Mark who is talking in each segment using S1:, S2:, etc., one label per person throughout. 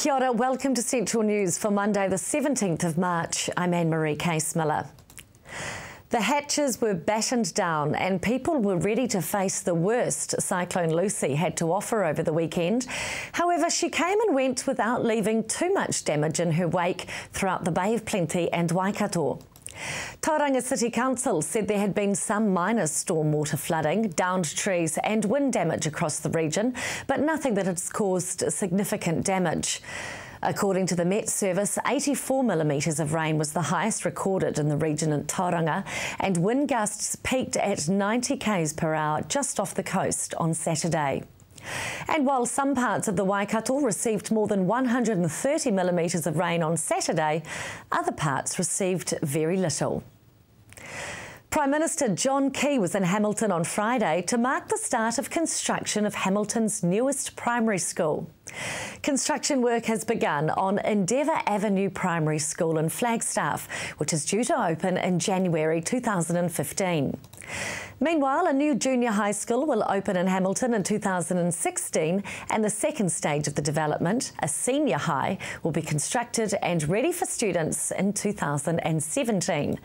S1: Kia ora, welcome to Central News for Monday the 17th of March. I'm Anne-Marie Case-Miller. The hatches were battened down and people were ready to face the worst Cyclone Lucy had to offer over the weekend. However, she came and went without leaving too much damage in her wake throughout the Bay of Plenty and Waikato. Tauranga City Council said there had been some minor stormwater flooding, downed trees and wind damage across the region, but nothing that has caused significant damage. According to the Met Service, 84 millimetres of rain was the highest recorded in the region in Tauranga, and wind gusts peaked at 90 k's per hour just off the coast on Saturday. And while some parts of the Waikato received more than 130 millimetres of rain on Saturday, other parts received very little. Prime Minister John Key was in Hamilton on Friday to mark the start of construction of Hamilton's newest primary school. Construction work has begun on Endeavour Avenue Primary School in Flagstaff, which is due to open in January 2015. Meanwhile, a new junior high school will open in Hamilton in 2016, and the second stage of the development, a senior high, will be constructed and ready for students in 2017.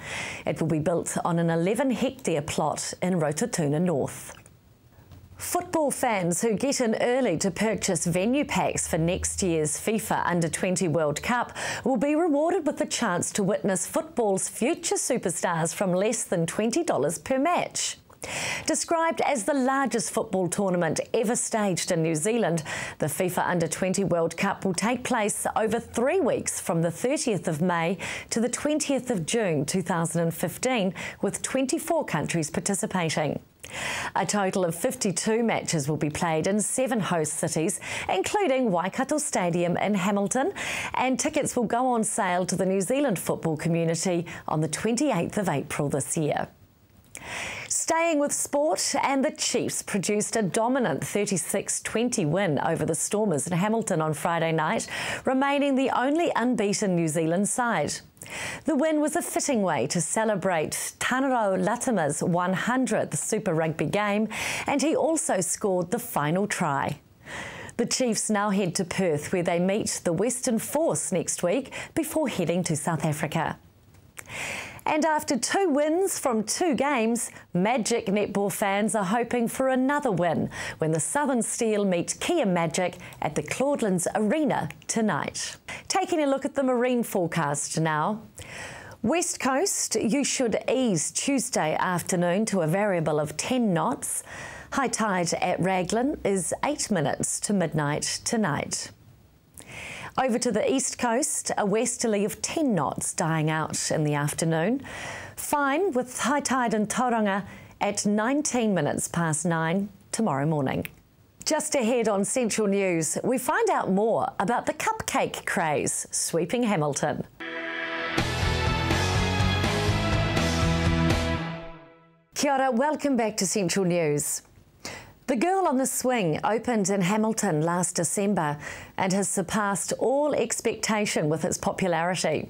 S1: It will be built on an 11-hectare plot in Rototuna North. Football fans who get in early to purchase venue packs for next year's FIFA Under-20 World Cup will be rewarded with the chance to witness football's future superstars from less than $20 per match. Described as the largest football tournament ever staged in New Zealand, the FIFA Under-20 World Cup will take place over 3 weeks from the 30th of May to the 20th of June 2015, with 24 countries participating. A total of 52 matches will be played in 7 host cities, including Waikato Stadium in Hamilton, and tickets will go on sale to the New Zealand football community on the 28th of April this year. Staying with sport, and the Chiefs produced a dominant 36-20 win over the Stormers in Hamilton on Friday night, remaining the only unbeaten New Zealand side. The win was a fitting way to celebrate Tanaro Latimer's 100th Super Rugby game, and he also scored the final try. The Chiefs now head to Perth, where they meet the Western Force next week before heading to South Africa. And after 2 wins from 2 games, Magic netball fans are hoping for another win when the Southern Steel meet Kia Magic at the Claudelands Arena tonight. Taking a look at the marine forecast now. West Coast, you should ease Tuesday afternoon to a variable of 10 knots. High tide at Raglan is 8 minutes to midnight tonight. Over to the east coast, a westerly of 10 knots dying out in the afternoon. Fine with high tide in Tauranga at 19 minutes past 9 tomorrow morning. Just ahead on Central News, we find out more about the cupcake craze sweeping Hamilton. Kia ora, welcome back to Central News. The Girl on the Swing opened in Hamilton last December and has surpassed all expectation with its popularity.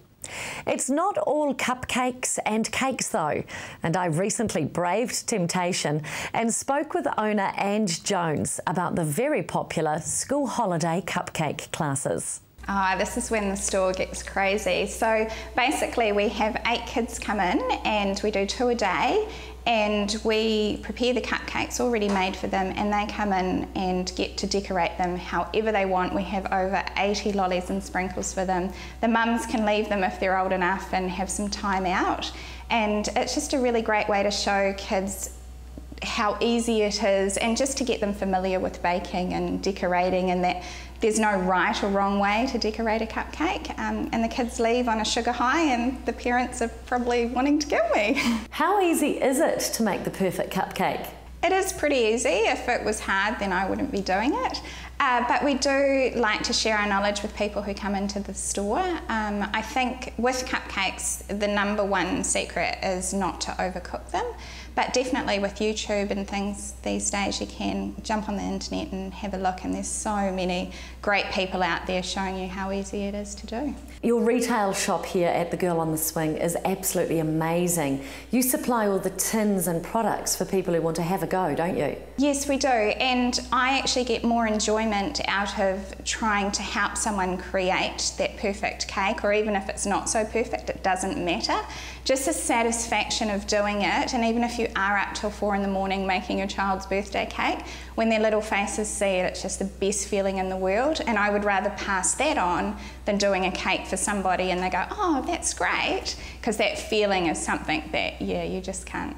S1: It's not all cupcakes and cakes though, and I recently braved temptation and spoke with owner Ange Jones about the very popular school holiday cupcake classes.
S2: This is when the store gets crazy. So basically we have 8 kids come in and we do 2 a day, and we prepare the cupcakes already made for them, and they come in and get to decorate them however they want. We have over 80 lollies and sprinkles for them. The mums can leave them if they're old enough and have some time out, and it's just a really great way to show kids how easy it is, and just to get them familiar with baking and decorating, and that there's no right or wrong way to decorate a cupcake, and the kids leave on a sugar high and the parents are probably wanting to kill me.
S1: How easy is it to make the perfect cupcake?
S2: It is pretty easy. If it was hard, then I wouldn't be doing it. But we do like to share our knowledge with people who come into the store. I think with cupcakes, the #1 secret is not to overcook them. But definitely with YouTube and things these days, you can jump on the internet and have a look, and there's so many great people out there showing you how easy it is to do.
S1: Your retail shop here at the Girl on the Swing is absolutely amazing. You supply all the tins and products for people who want to have a go, don't you?
S2: Yes, we do, and I actually get more enjoyment enjoyment out of trying to help someone create that perfect cake, or even if it's not so perfect, it doesn't matter. Just the satisfaction of doing it, and even if you are up till 4 in the morning making your child's birthday cake, when their little faces see it, it's just the best feeling in the world. And I would rather pass that on than doing a cake for somebody and they go, oh, that's great, because that feeling is something that, yeah, you just can't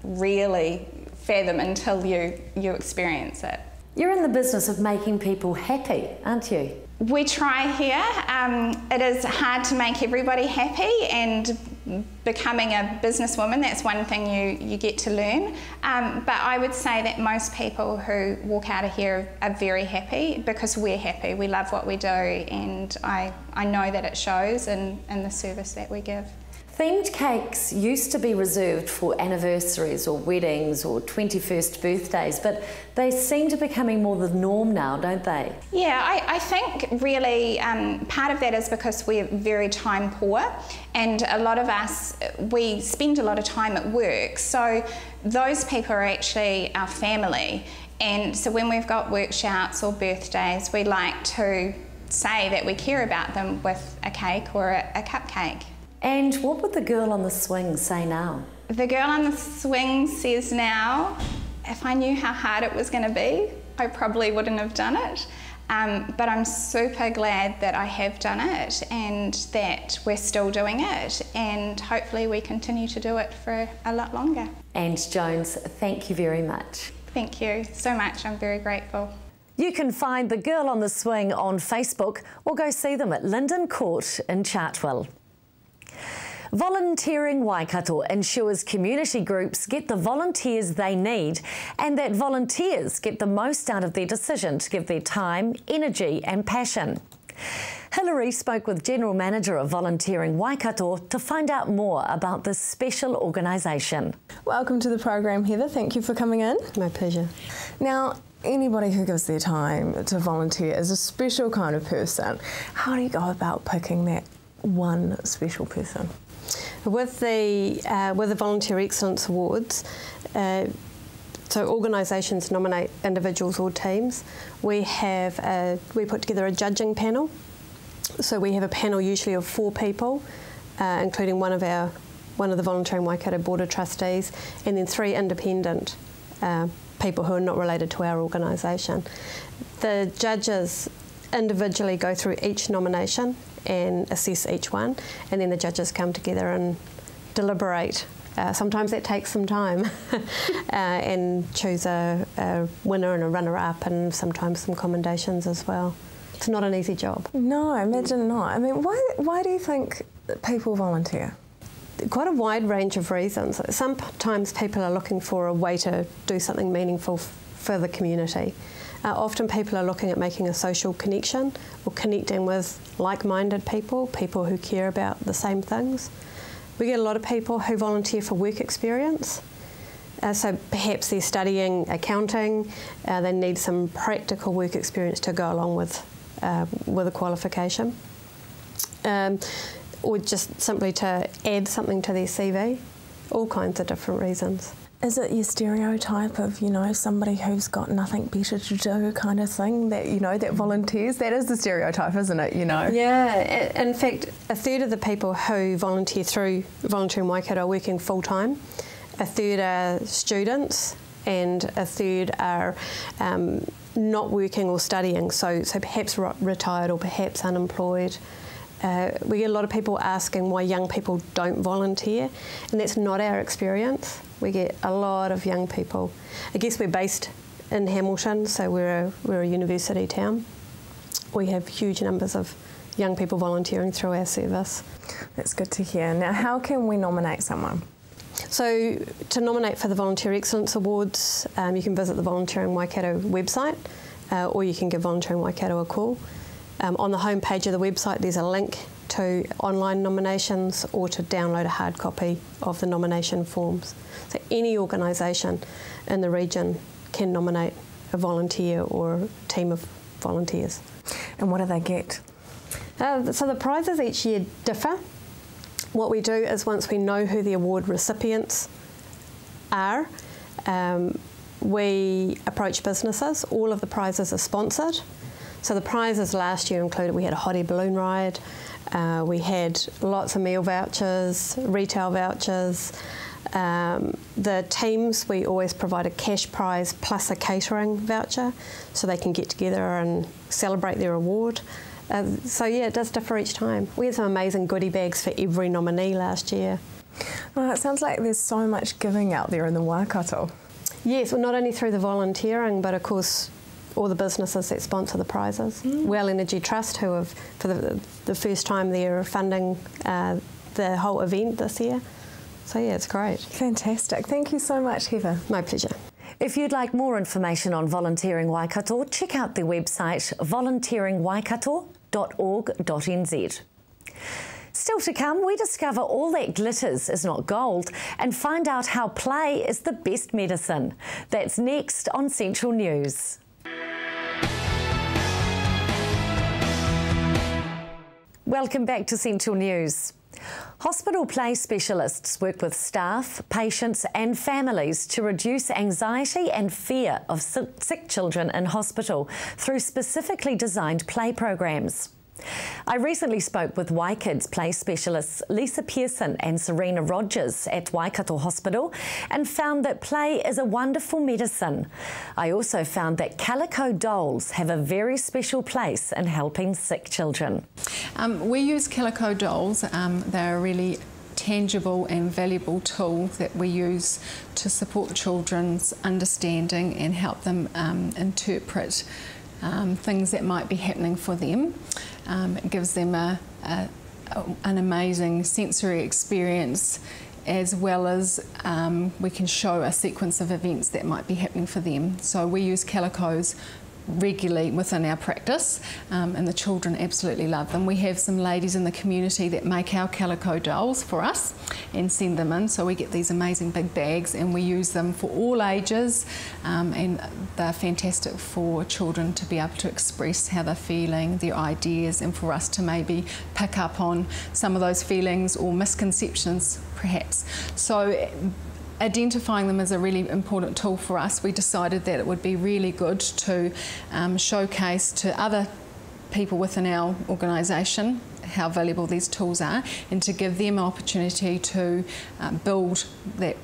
S2: really fathom until you experience it.
S1: You're in the business of making people happy, aren't you?
S2: We try here. It is hard to make everybody happy, and becoming a businesswoman, that's one thing you get to learn. But I would say that most people who walk out of here are very happy because we're happy. We love what we do, and I know that it shows in the service that we give.
S1: Themed cakes used to be reserved for anniversaries or weddings or 21st birthdays, but they seem to be becoming more the norm now, don't they?
S2: Yeah, I think really part of that is because we're very time poor, and a lot of us, we spend a lot of time at work, so those people are actually our family. And so when we've got workshops or birthdays, we like to say that we care about them with a cake or a cupcake.
S1: And what would the girl on the swing say now?
S2: The girl on the swing says now, if I knew how hard it was going to be, I probably wouldn't have done it. But I'm super glad that I have done it and that we're still doing it, and hopefully we continue to do it for a lot longer.
S1: And Jones, thank you very much.
S2: Thank you so much, I'm very grateful.
S1: You can find the Girl on the Swing on Facebook or go see them at Linden Court in Chartwell. Volunteering Waikato ensures community groups get the volunteers they need and that volunteers get the most out of their decision to give their time, energy and passion. Hilary spoke with General Manager of Volunteering Waikato to find out more about this special organisation.
S3: Welcome to the program, Heather. Thank you for coming in.
S4: My pleasure.
S3: Now, anybody who gives their time to volunteer is a special kind of person. How do you go about picking that one special person?
S4: With the Volunteer Excellence Awards, so organisations nominate individuals or teams. We put together a judging panel. So we have a panel usually of 4 people, including one of the Volunteering Waikato Board of Trustees, and then 3 independent people who are not related to our organisation. The judges individually go through each nomination and assess each one, and then the judges come together and deliberate. Sometimes that takes some time and choose a winner and a runner-up, and sometimes some commendations as well. It's not an easy job.
S3: No, imagine not. I mean, why do you think people volunteer?
S4: Quite a wide range of reasons. Sometimes people are looking for a way to do something meaningful for the community. Often people are looking at making a social connection or connecting with like-minded people, people who care about the same things. We get a lot of people who volunteer for work experience. So perhaps they're studying accounting, they need some practical work experience to go along with a qualification. Or just simply to add something to their CV, all kinds of different reasons.
S3: Is it your stereotype of, somebody who's got nothing better to do kind of thing that, that volunteers? That is the stereotype, isn't it,
S4: Yeah, in fact, a third of the people who volunteer through Volunteering Waikato are working full-time, a third are students, and a third are not working or studying, so perhaps retired or perhaps unemployed. We get a lot of people asking why young people don't volunteer, and that's not our experience. We get a lot of young people. I guess we're based in Hamilton, so we're a university town. We have huge numbers of young people volunteering through our service.
S3: That's good to hear. Now, how can we nominate someone?
S4: So to nominate for the Volunteer Excellence Awards, you can visit the Volunteering Waikato website, or you can give Volunteering Waikato a call. On the homepage of the website there's a link to online nominations or to download a hard copy of the nomination forms. So any organisation in the region can nominate a volunteer or a team of volunteers.
S3: And what do they get?
S4: So the prizes each year differ. What we do is once we know who the award recipients are, we approach businesses. All of the prizes are sponsored. So the prizes last year included, we had a hot air balloon ride, we had lots of meal vouchers, retail vouchers. The teams, we always provide a cash prize plus a catering voucher so they can get together and celebrate their award. So yeah, it does differ each time. We had some amazing goodie bags for every nominee last year.
S3: Well, it sounds like there's so much giving out there in the Waikato.
S4: Yes, well, not only through the volunteering, but of course all the businesses that sponsor the prizes. Well Energy Trust, who have, for the first time, they're funding the whole event this year. So yeah, it's great.
S3: Fantastic. Thank you so much, Heather.
S4: My pleasure.
S1: If you'd like more information on Volunteering Waikato, check out their website volunteeringwaikato.org.nz. Still to come, we discover all that glitters is not gold and find out how play is the best medicine. That's next on Central News. Welcome back to Central News. Hospital play specialists work with staff, patients and families to reduce anxiety and fear of sick children in hospital through specifically designed play programs. I recently spoke with Waikids play specialists Lisa Pearson and Serena Rogers at Waikato Hospital and found that play is a wonderful medicine. I also found that calico dolls have a very special place in helping sick children.
S5: We use calico dolls. They're a really tangible and valuable tool that we use to support children's understanding and help them interpret things that might be happening for them. It gives them an amazing sensory experience, as well as we can show a sequence of events that might be happening for them. So we use calicos regularly within our practice, and the children absolutely love them. We have some ladies in the community that make our calico dolls for us and send them in, so we get these amazing big bags and we use them for all ages, and they're fantastic for children to be able to express how they're feeling, their ideas, and for us to maybe pick up on some of those feelings or misconceptions perhaps. So identifying them is a really important tool for us. We decided that it would be really good to showcase to other people within our organisation how valuable these tools are, and to give them an opportunity to build that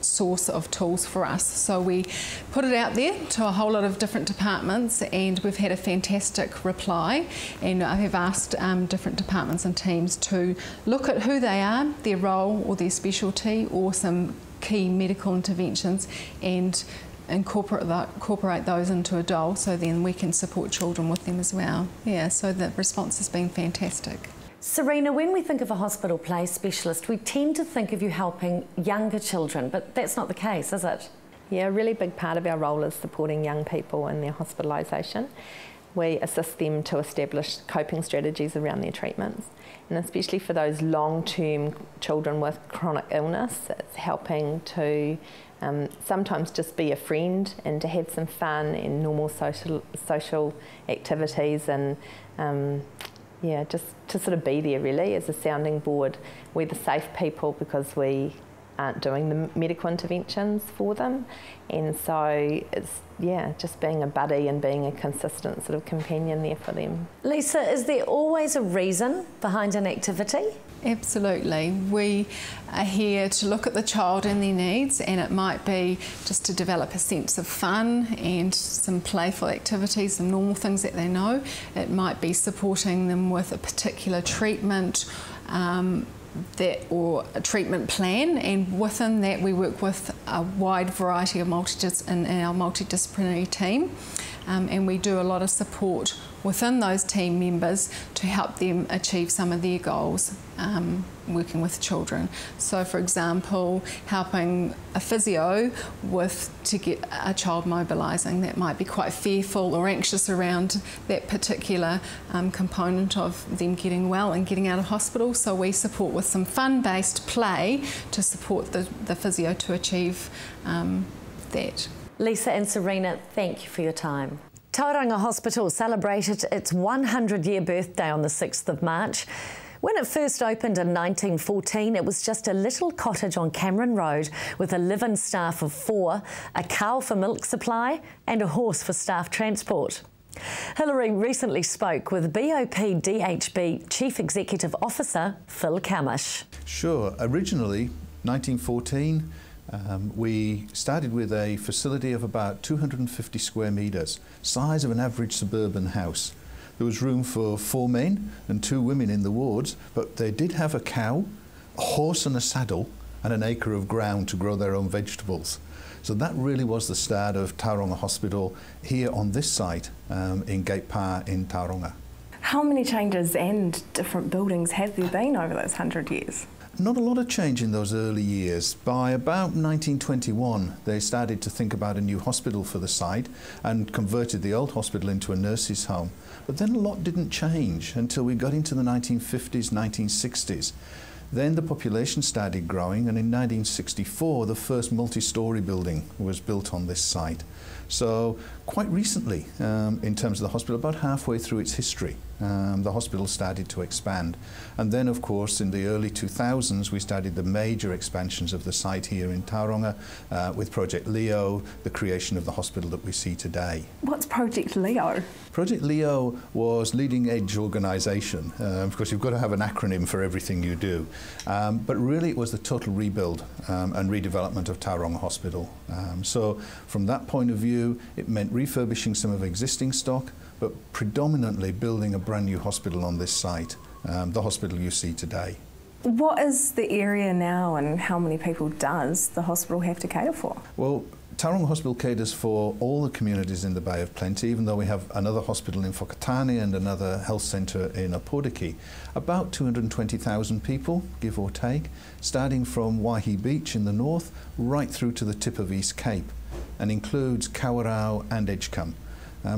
S5: source of tools for us. So we put it out there to a whole lot of different departments, and we've had a fantastic reply, and I have asked different departments and teams to look at who they are, their role or their specialty, or some key medical interventions, and incorporate those into a doll, so then we can support children with them as well. Yeah, so the response has been fantastic.
S1: Serena, when we think of a hospital play specialist, we tend to think of you helping younger children, but that's not the case, is it?
S6: Yeah, a really big part of our role is supporting young people in their hospitalisation. We assist them to establish coping strategies around their treatments, and especially for those long-term children with chronic illness, it's helping to sometimes just be a friend and to have some fun and normal social activities, and yeah, just to sort of be there really as a sounding board. We're the safe people because we aren't doing the medical interventions for them, and so it's, yeah, just being a buddy and being a consistent sort of companion there for them.
S1: Lisa, is there always a reason behind an activity?
S5: Absolutely. We are here to look at the child and their needs, and it might be just to develop a sense of fun and some playful activities, some normal things that they know. It might be supporting them with a particular treatment or a treatment plan, and within that we work with a wide variety of in our multidisciplinary team, and we do a lot of support within those team members to help them achieve some of their goals, working with children. So for example, helping a physio to get a child mobilising that might be quite fearful or anxious around that particular component of them getting well and getting out of hospital. So we support with some fun-based play to support the physio to achieve that.
S1: Lisa and Serena, thank you for your time. Tauranga Hospital celebrated its 100-year birthday on the 6th of March. When it first opened in 1914, it was just a little cottage on Cameron Road with a live-in staff of 4, a cow for milk supply and a horse for staff transport. Hilary recently spoke with BOP DHB Chief Executive Officer Phil Camish.
S7: Sure. Originally, 1914, we started with a facility of about 250 square metres, size of an average suburban house. There was room for 4 men and 2 women in the wards, but they did have a cow, a horse and a saddle, and an acre of ground to grow their own vegetables. So that really was the start of Tauranga Hospital here on this site in Gate Pa in Tauranga.
S3: How many changes and different buildings have there been over those 100 years?
S7: Not a lot of change in those early years. By about 1921, they started to think about a new hospital for the site and converted the old hospital into a nurses' home. But then a lot didn't change until we got into the 1950s, 1960s. Then the population started growing, and in 1964 the first multi-storey building was built on this site. So quite recently, in terms of the hospital, about halfway through its history, the hospital started to expand. And then, of course, in the early 2000s, we started the major expansions of the site here in Tauranga with Project Leo, the creation of the hospital that we see today.
S3: What's Project Leo?
S7: Project Leo was leading edge organisation. Of course, you've got to have an acronym for everything you do. But really it was the total rebuild and redevelopment of Tauranga Hospital. So from that point of view, it meant refurbishing some of existing stock, but predominantly building a brand new hospital on this site, the hospital you see today.
S3: What is the area now, and how many people does the hospital have to cater for?
S7: Well, Tauranga Hospital caters for all the communities in the Bay of Plenty, even though we have another hospital in Whakatane and another health centre in Opotiki. About 220,000 people, give or take, starting from Waihi Beach in the north right through to the tip of East Cape, and includes Kawerau and Edgecumbe.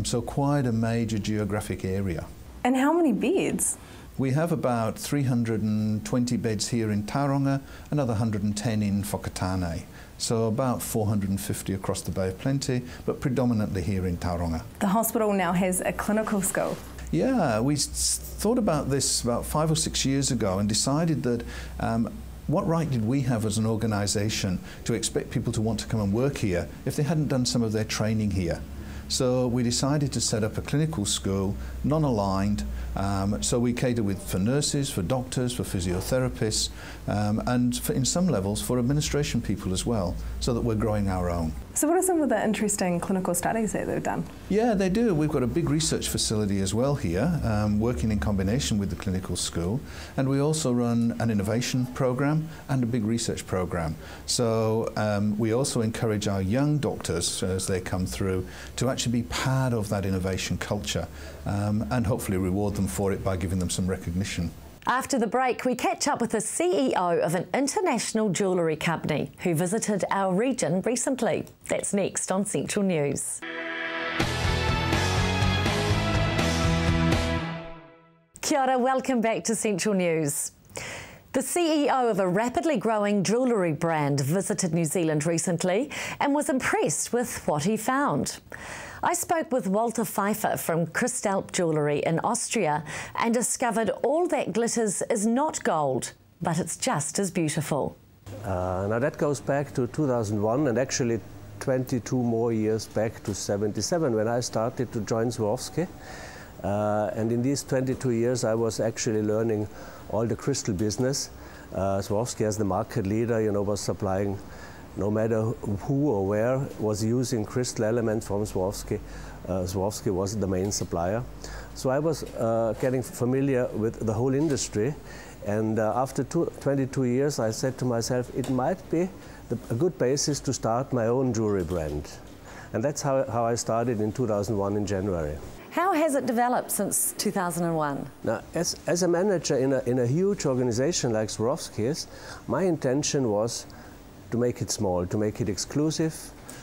S7: So quite a major geographic area.
S3: And how many beds?
S7: We have about 320 beds here in Tauranga, another 110 in Whakatane. So about 450 across the Bay of Plenty, but predominantly here in Tauranga.
S3: The hospital now has a clinical school.
S7: Yeah, we thought about this about 5 or 6 years ago and decided that what right did we have as an organisation to expect people to want to come and work here if they hadn't done some of their training here? So we decided to set up a clinical school, non-aligned, so we cater for nurses, for doctors, for physiotherapists, and in some levels for administration people as well, so that we're growing our own.
S3: So what are some of the interesting clinical studies that they've done?
S7: Yeah, they do. We've got a big research facility as well here, working in combination with the clinical school, and we also run an innovation program and a big research program. So we also encourage our young doctors as they come through to actually be part of that innovation culture and hopefully reward them for it by giving them some recognition.
S1: After the break, we catch up with the CEO of an international jewellery company who visited our region recently. That's next on Central News. Kia ora, welcome back to Central News. The CEO of a rapidly growing jewellery brand visited New Zealand recently and was impressed with what he found. I spoke with Walter Pfeiffer from Christalp Jewellery in Austria and discovered all that glitters is not gold, but it's just as beautiful.
S8: Now that goes back to 2001 and actually 22 more years back to 77 when I started to join Swarovski. And in these 22 years I was actually learning all the crystal business. Swarovski as the market leader, was supplying, no matter who or where was using crystal elements from Swarovski, Swarovski was the main supplier. So I was getting familiar with the whole industry, and after 22 years I said to myself it might be a good basis to start my own jewelry brand. And that's how I started in 2001 in January.
S1: How has it developed since 2001?
S8: Now, as a manager in a huge organization like Swarovski's, my intention was to make it small, to make it exclusive,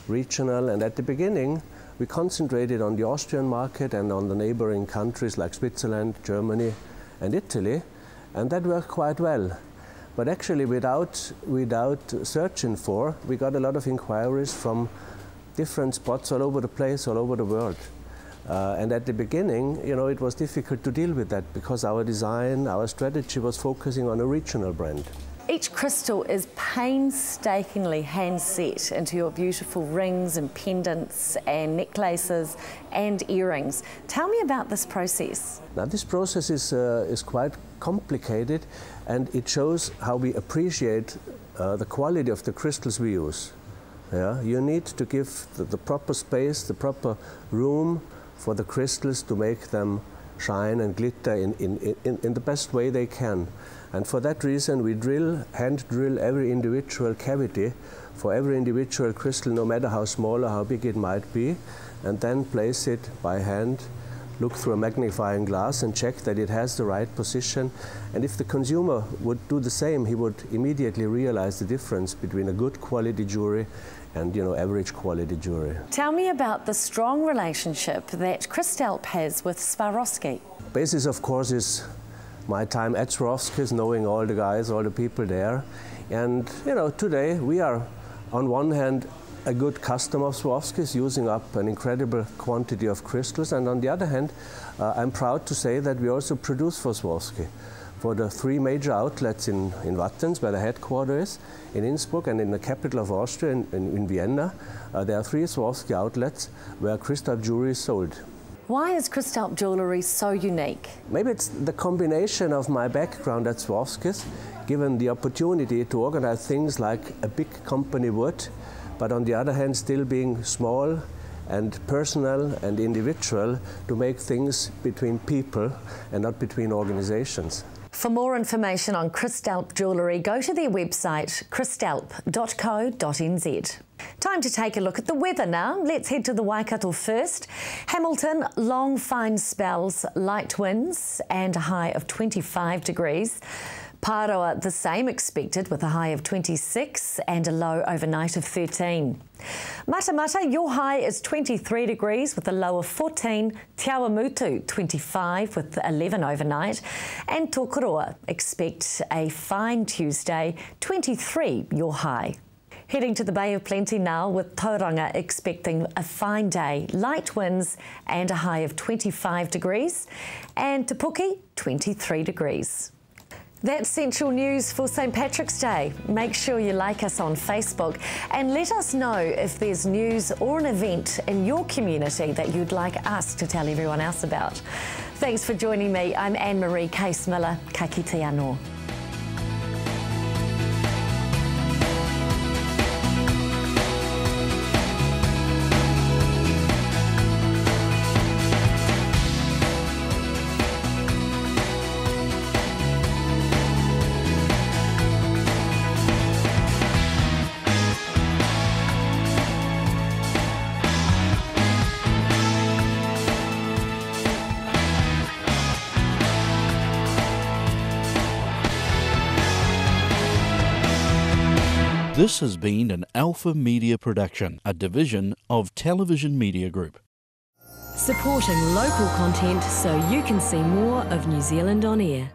S8: regional, and at the beginning we concentrated on the Austrian market and on the neighboring countries like Switzerland, Germany and Italy, and that worked quite well. But actually without searching for, we got a lot of inquiries from different spots all over the place, all over the world. And at the beginning, it was difficult to deal with that because our design, our strategy was focusing on a regional brand.
S1: Each crystal is painstakingly hand set into your beautiful rings and pendants and necklaces and earrings. Tell me about this process.
S8: Now, this process is quite complicated, and it shows how we appreciate the quality of the crystals we use. Yeah? You need to give the proper space, the proper room for the crystals to make them shine and glitter in the best way they can. And for that reason, we hand drill every individual cavity for every individual crystal, no matter how small or how big it might be, and then place it by hand, look through a magnifying glass and check that it has the right position. And if the consumer would do the same, he would immediately realize the difference between a good quality jewelry and average quality jewelry.
S1: Tell me about the strong relationship that Cristalp has with Swarovski.
S8: Basis, of course, is my time at Swarovski's, knowing all the guys, all the people there. And today we are, on one hand, a good customer of Swarovski's, using up an incredible quantity of crystals, and on the other hand, I'm proud to say that we also produce for Swarovski. For the 3 major outlets in Wattens, where the headquarters is, in Innsbruck, and in the capital of Austria, in Vienna, there are 3 Swarovski outlets where Cristalp jewelry is sold.
S1: Why is Cristalp jewellery so unique?
S8: Maybe it's the combination of my background at Swarovski's, given the opportunity to organize things like a big company would, but on the other hand still being small and personal and individual, to make things between people and not between organizations.
S1: For more information on Cristalp jewellery, go to their website cristalp.co.nz. Time to take a look at the weather now. Let's head to the Waikato first. Hamilton, long fine spells, light winds and a high of 25 degrees. Pāroa, the same expected, with a high of 26 and a low overnight of 13. Matamata, your high is 23 degrees with a low of 14. Te Awamutu, 25 with 11 overnight. And Tokoroa, expect a fine Tuesday, 23 your high. Heading to the Bay of Plenty now, with Tauranga expecting a fine day, light winds and a high of 25 degrees. And Te Puke, 23 degrees. That's Central News for St Patrick's Day. Make sure you like us on Facebook and let us know if there's news or an event in your community that you'd like us to tell everyone else about. Thanks for joining me. I'm Anne-Marie Case-Miller. Ka kite anō.
S9: This has been an Alpha Media production, a division of Television Media Group.
S10: Supporting local content so you can see more of New Zealand on air.